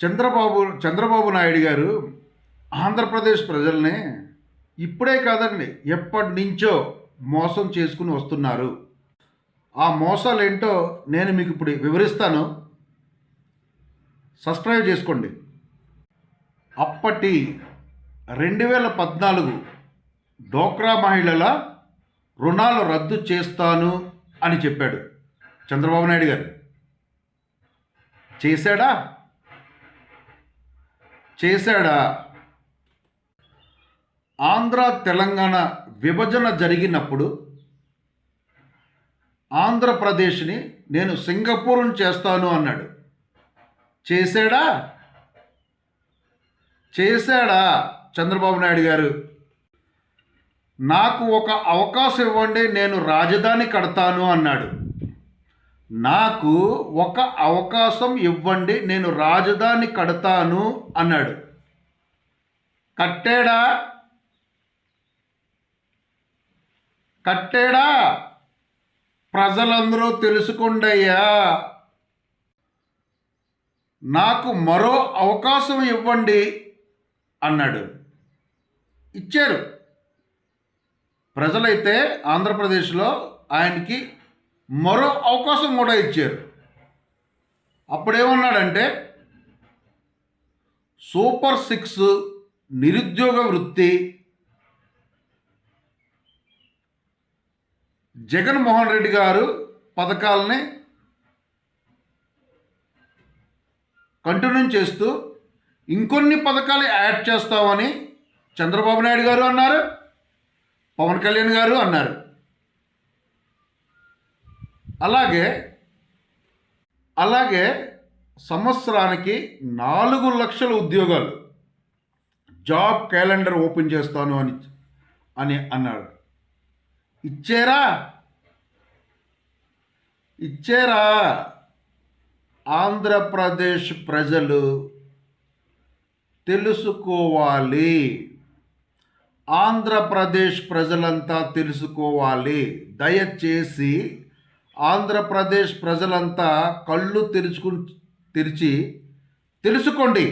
చంద్రబాబు నాయుడు గారు ఆంధ్రప్రదేశ్ ప్రజల్ని ఇప్పుడే కాదండి, ఎప్పటి నుంచో మోసం చేసుకుని వస్తున్నారు. ఆ మోసాలు ఏంటో నేను మీకు ఇప్పుడు వివరిస్తాను. సబ్స్క్రైబ్ చేసుకోండి. అప్పటి 2014 డోక్రా మహిళల రుణాలు రద్దు చేస్తాను అని చెప్పాడు చంద్రబాబు నాయుడు గారు. చేశాడా? ఆంధ్ర తెలంగాణ విభజన జరిగినప్పుడు ఆంధ్రప్రదేశ్ని నేను సింగపూర్ను చేస్తాను అన్నాడు. చేశాడా చంద్రబాబు నాయుడు గారు? నాకు ఒక అవకాశం ఇవ్వండి, నేను రాజధాని కడతాను అన్నాడు. నాకు ఒక అవకాశం ఇవ్వండి, నేను రాజధాని కడతాను అన్నాడు. కట్టాడా? ప్రజలందరూ తెలుసుకోండయ్యా, నాకు మరో అవకాశం ఇవ్వండి అన్నాడు. ఇచ్చారు. ప్రజలైతే ఆంధ్రప్రదేశ్లో ఆయనకి మరో అవకాశం కూడా ఇచ్చారు. అప్పుడేమన్నాడంటే, సూపర్ 6, నిరుద్యోగ వృత్తి, జగన్మోహన్ రెడ్డి గారు పథకాలని కంటిన్యూ చేస్తూ ఇంకొన్ని పథకాలు యాడ్ చేస్తామని చంద్రబాబు నాయుడు గారు అన్నారు, పవన్ కళ్యాణ్ గారు అన్నారు. అలాగే సంవత్సరానికి 4 లక్షల ఉద్యోగాలు, జాబ్ క్యాలెండర్ ఓపెన్ చేస్తాను అని అన్నారు. ఇచ్చారా? ఆంధ్రప్రదేశ్ ప్రజలు తెలుసుకోవాలి. ఆంధ్రప్రదేశ్ ప్రజలంతా తెలుసుకోవాలి. దయచేసి ఆంధ్రప్రదేశ్ ప్రజలంతా కళ్ళు తెరిచి తెలుసుకోండి.